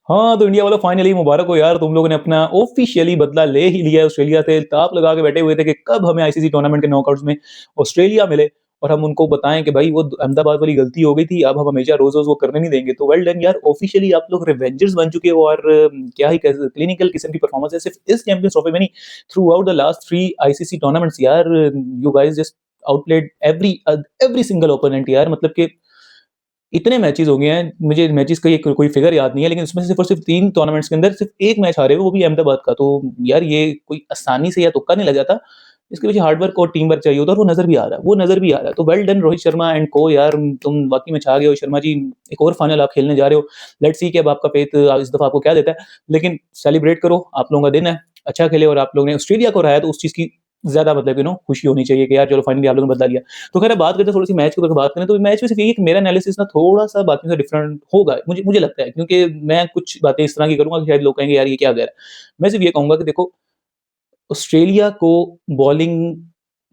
हाँ, तो इंडिया वालों फाइनली मुबारक हो यार, तुम लोगों ने अपना ऑफिशियली बदला ले ही लिया है ऑस्ट्रेलिया से। ताप लगा के बैठे हुए थे कि कब हमें आईसीसी टूर्नामेंट के नॉकआउट्स में ऑस्ट्रेलिया मिले और हम उनको बताएं कि भाई वो अहमदाबाद वाली गलती हो गई थी, अब हम हमेशा रोज-रोज वो करने नहीं देंगे। तो वेल डन यार, ऑफिशियली आप लोग रिवेंजर्स बन चुके हो और क्या ही कह क्लिनिकल किस्म की परफॉर्मेंस है सिर्फ इस चैंपियंस ट्रॉफी में नहीं, throughout the last 3 ICC tournaments यार, you guys just outplayed every single opponent यार। मतलब कि इतने मैचेस हो गए हैं, मुझे मैचेस का ये कोई फिगर याद नहीं है, लेकिन उसमें से सिर्फ और सिर्फ 3 टूर्नामेंट्स के अंदर सिर्फ 1 मैच हारे हो, वो भी अहमदाबाद का। तो यार ये कोई आसानी से या तुक्का नहीं लग जाता। इसके पीछे हार्ड वर्क और टीम वर्क चाहिए होता है और वो नज़र भी आ रहा है, वो नज़र भी आ रहा है। तो well done Rohit Sharma and को यार, तुम वाक़ई में छा गए हो। शर्मा जी, एक और फाइनल आप खेलने जा रहे हो। लेट्स सी कि अब आपका फेथ इस दफ़ा आपको क्या देता है। लेकिन सेलिब्रेट करो, आप लोगों का दिन है, अच्छा खेले और आप लोगों ने ऑस्ट्रेलिया को हराया, तो उस चीज़ की ज़्यादा मतलब खुशी होनी चाहिए कि यार चलो फाइनली आप लोगों ने बदला लिया। तो खैर अब बात करते हैं थोड़ी-सी मैच के ऊपर बात करें, तो मैच में सिर्फ यही है कि मेरा एनालिसिस ना थोड़ा-सा बाकियों से डिफरेंट होगा। मुझे लगता है, क्योंकि मैं कुछ बातें इस तरह की करूँगा कि शायद लोग कहेंगे यार ये क्या कह रहा है। मैं सिर्फ ये कहूँगा कि देखो, ऑस्ट्रेलिया को बॉलिंग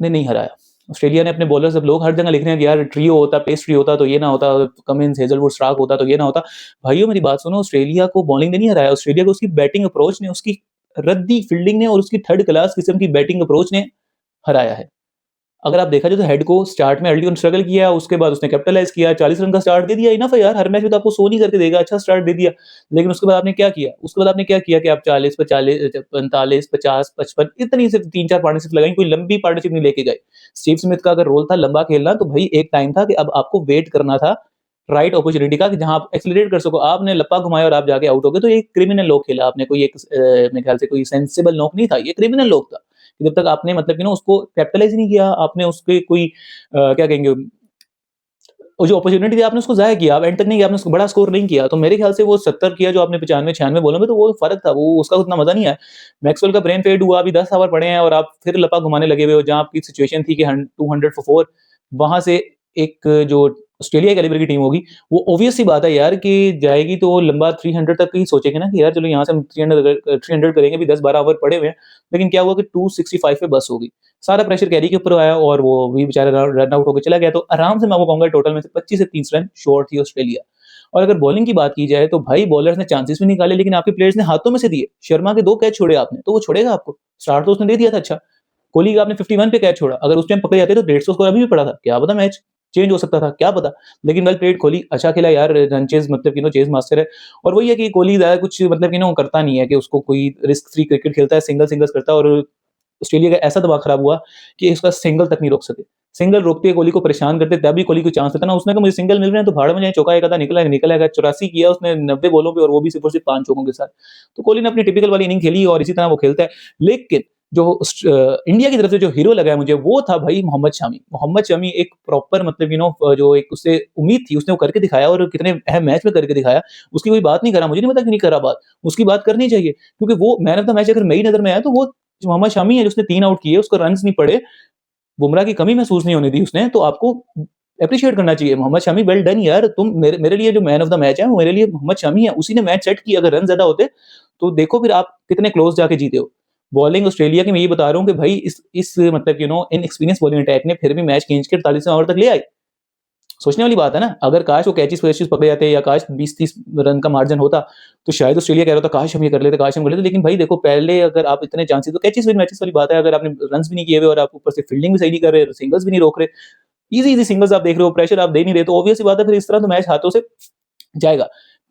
ने नहीं हराया। ऑस्ट्रेलिया ने अपने बॉलर्स, अब लोग हर जगह लिख रहे हैं कि यार ट्रियो होता, पेस ट्री होता तो ये ना होता, कमिंस, हेज़लवुड, स्टार्क होता तो ये ना होता। भाइयों मेरी बात सुनो, ऑस्ट्रेलिया को बॉलिंग ने नहीं हराया, ऑस्ट्रेलिया को उसकी बैटिंग अप्रोच ने, उसकी रद्दी फील्डिंग ने और उसकी थर्ड क्लास किस्म की बैटिंग अप्रोच ने हराया है। अगर आप देखा जाए तो हेड को स्टार्ट में अर्ली ऑन स्ट्रगल किया, उसके बाद उसने कैपिटलाइज़ किया, 40 रन का स्टार्ट दे दिया, इनफ है यार, हर मैच में तो आपको 100 नहीं करके देगा, अच्छा स्टार्ट दे दिया। लेकिन उसके बाद आपने क्या किया? उसके बाद आपने क्या किया कि आप 40 पे 40 45, 50, 55 इतनी सिर्फ 3-4 पार्टनरशिप लगाई, कोई लंबी पार्टनरशिप नहीं लेके गए। स्टीव स्मिथ का अगर रोल था लंबा खेलना, तो भई एक टाइम था कि अब आपको वेट करना था राइट अपॉर्चुनिटी का, कि जहाँ आप एक्सेलरेट कर सको। आपने लप्पा घुमाया और आप जाके आउट हो गए, तो ये क्रिमिनल नॉक खेला आपने, कोई एक मेरे ख्याल से कोई सेंसिबल नॉक नहीं था, ये क्रिमिनल नॉक था। जब तक आपने उसको कैपिटलाइज़ ही नहीं किया, आपने उसके कोई क्या कहेंगे, वो जो अपॉर्च्युनिटी थी आपने उसको ज़ाया किया, आप एंड तक नहीं गए, आपने उसको बड़ा स्कोर नहीं किया। तो मेरे ख्याल से वो 70 किया जो आपने 95-96 बॉलों में, तो वो फ़र्क था, वो उसका उतना मज़ा नहीं आया। मैक्सवेल का ब्रेन फेड हुआ, अभी 10 ओवर पड़े हैं और आप फिर लपा घुमाने लगे हुए हो, जहाँ आपकी सिचुएशन थी कि 200 फॉर 4, वहाँ से एक जो ऑस्ट्रेलिया कैलिबर की टीम होगी, वो ऑब्वियस सी बात है यार कि जाएगी तो लंबा 300 तक ही सोचेंगे ना कि यार चलो यहाँ से हम 300 करेंगे, अभी 10-12 ओवर पड़े हुए हैं। लेकिन क्या हुआ कि 265 पे बस हो गई। सारा प्रेशर कैरी के ऊपर आया और वो भी बेचारा रन आउट होकर चला गया। तो आराम से मैं आपको कहूँगा टोटल में से 25 से 30 रन शॉर्ट थी ऑस्ट्रेलिया। और अगर बॉलिंग की बात की जाए तो भाई बॉलर्स ने चांसेस भी निकाले, लेकिन आपके प्लेयर्स ने हाथों में से दिए। शर्मा के 2 कैच छोड़े आपने, तो वो छोड़ेगा आपको? स्टार्ट तो उसने दे दिया था अच्छा। कोहली का आपने 51 पे कैच छोड़ा, अगर उस टाइम पकड़े जाते तो 150 स्कोर अभी भी पड़ा था। क्या पता मैच चेंज हो सकता था, क्या पता? लेकिन वेल प्लेड कोहली, अच्छा खेला यार, रन चेज़ चेज़ मास्टर है। और वही है कि कोहली ज़्यादा कुछ करता नहीं है कि उसको कोई रिस्क फ्री क्रिकेट खेलता है, सिंगल्स करता है। और ऑस्ट्रेलिया का ऐसा दिमाग खराब हुआ कि उसका सिंगल तक नहीं रोक सके। सिंगल रोकते कोहली को परेशान करते, तब भी कोहली को चांस देता ना, उसने कहा मुझे सिंगल मिल रहे हैं तो भाड़ में जाए, चौका एक आधा निकलेगा। 84 किया उसने 90 बॉलों पे और वो भी सिर्फ और सिर्फ 5 चौकों के साथ। तो कोहली ने अपनी टिपिकल वाली इनिंग खेली और इसी तरह वो खेलता है। लेकिन जो इंडिया की तरफ से जो हीरो लगा है मुझे, वो था भाई मोहम्मद शमी। मोहम्मद शमी एक प्रॉपर जो एक उससे उम्मीद थी, उसने वो करके दिखाया और कितने अहम मैच में करके दिखाया। उसकी कोई बात नहीं करा, मुझे नहीं पता क्यों नहीं करा बात। उसकी बात करनी चाहिए, क्योंकि वो मैन ऑफ द मैच अगर मेरी नज़र में आया तो वो जो मोहम्मद शमी है, जिसने 3 आउट किए, उसको रन्स नहीं पड़े, बुमराह की कमी महसूस नहीं होने दी उसने, तो आपको एप्रिशिएट करना चाहिए। मोहम्मद शमी वेल डन यार, तुम मेरे मेरे लिए जो मैन ऑफ द मैच है, वो मेरे लिए मोहम्मद शमी है। उसी ने मैच सेट किया, अगर रन ज़्यादा होते, तो देखो फिर आप कितने क्लोज़ जाके जीते हो। बॉलिंग ऑस्ट्रेलिया की मैं ये बता रहा हूँ कि भाई इस इनएक्सपीरियंस बॉलिंग अटैक ने फिर भी मैच खींच के 48वें ओवर तक ले आई। सोचने वाली बात है ना, अगर काश वो कैचेज़-वैचेज़ पकड़े जाते या काश 20-30 रन का मार्जिन होता, तो शायद ऑस्ट्रेलिया कह रहा था काश हम ये कर लेते, काश हम कर लेते। लेकिन भाई देखो, पहले अगर आप इतने चांसेस, तो कैचेज़ विन मैचेज़ वाली बात है, अगर आपने रन्स भी नहीं किए हुए और आप ऊपर से फील्डिंग भी सही नहीं कर रहे, सिंगल्स भी नहीं रोक रहे, ईज़ी-ईज़ी सिंगल्स आप देख रहे हो, प्रेशर आप दे नहीं रहे, तो ऑब्वियस सी बात है फिर इस तरह तो मैच हाथों से जाएगा।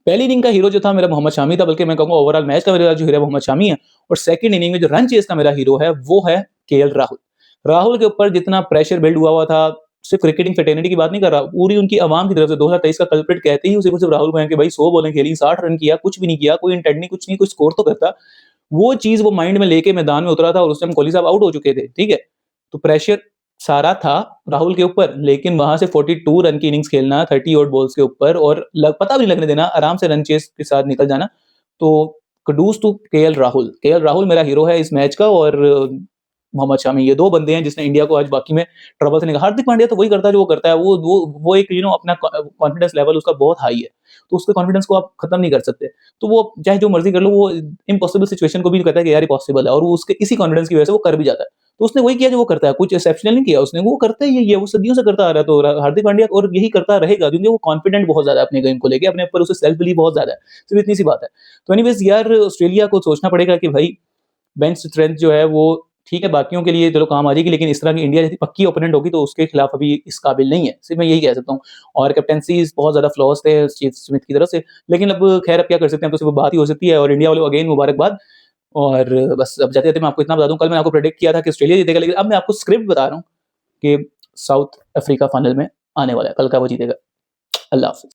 पहली इनिंग का हीरो जो था मेरा मोहम्मद शमी था, बल्कि मैं कहूँगा ओवरऑल मैच का मेरा जो हीरो है मोहम्मद शमी है। और सेकंड इनिंग में जो रन चेज़ का मेरा हीरो है, वो है केएल राहुल। राहुल के ऊपर जितना प्रेशर बिल्ड हुआ था, सिर्फ क्रिकेटिंग फ्रेटर्निटी की बात नहीं कर रहा, पूरी उनकी आवाम की तरफ से 2023 का कल्प्रिट कहते ही सिर्फ राहुल को है कि भाई 100 बॉलें खेली, 60 रन किया, कुछ भी नहीं किया, कोई इंटेंट नहीं, कुछ नहीं, कुछ स्कोर तो करता। वो चीज़ वो माइंड में लेके मैदान में उतरा था और उस टाइम कोहली साहब आउट हो चुके थे, ठीक है? तो प्रेशर सारा था राहुल के ऊपर, लेकिन वहाँ से 42 रन की इनिंग्स खेलना 30 ऑड बॉल्स के ऊपर और पता भी नहीं लगने देना, आराम से रन चेज़ के साथ निकल जाना। तो kudos to KL Rahul. KL Rahul मेरा हीरो है इस मैच का। और मोहम्मद शमी, ये 2 बंदे हैं जिसने इंडिया को आज बाकी में ट्रबल से निकाला। हार्दिक पांड्या तो वही करता है जो वो करता है। वो एक अपना कॉन्फिडेंस लेवल उसका बहुत हाई है। तो उसके कॉन्फिडेंस को आप खत्म नहीं कर सकते। तो वो चाहे जो मर्ज़ी कर लो, वो इम्पॉसिबल सिचुएशन को भी कहता है कि यार ये पॉसिबल है, और वो उसके इसी कॉन्फिडेंस की वजह से वो कर भी जाता है। तो उसने वही किया जो वो करता है, कुछ एक्सेप्शनल नहीं किया उसने, वो करता ही यही है, वो सदियों से करता आ रहा है। तो हार्दिक पांड्या और यही करता रहेगा क्योंकि वो कॉन्फिडेंट बहुत ज़्यादा है अपने गेम को लेके, अपने ऊपर उसे सेल्फ बिलीव बहुत ज़्यादा है। सिर्फ इतनी सी बात है। तो एनीवेज़ यार ऑस्ट्रेलिया को सोचना पड़ेगा कि भाई बेंच स्ट्रेंथ जो है वो ठीक है, बाकियों के लिए चलो काम आ जाएगी, लेकिन इस तरह की इंडिया जैसी पक्की ओपोनेंट होगी तो उसके खिलाफ अभी इस काबिल नहीं है। सिर्फ मैं यही कह सकता हूँ। और कैप्टेंसीज़ बहुत ज़्यादा फ्लॉज़ थे स्टीव स्मिथ की तरफ से, लेकिन अब खैर अब क्या कर सकते हैं, अब तो सिर्फ बात ही हो सकती है। और इंडिया वालों को अगेन मुबारकबाद। और बस अब जाते-जाते मैं आपको इतना बता दूँ, कल मैंने आपको प्रेडिक्ट किया था कि ऑस्ट्रेलिया जीतेगा, लेकिन अब मैं आपको स्क्रिप्ट बता रहा हूँ कि साउथ अफ्रीका फाइनल में आने वाला है, कल का वो जीतेगा। अल्लाह हाफ़िज़।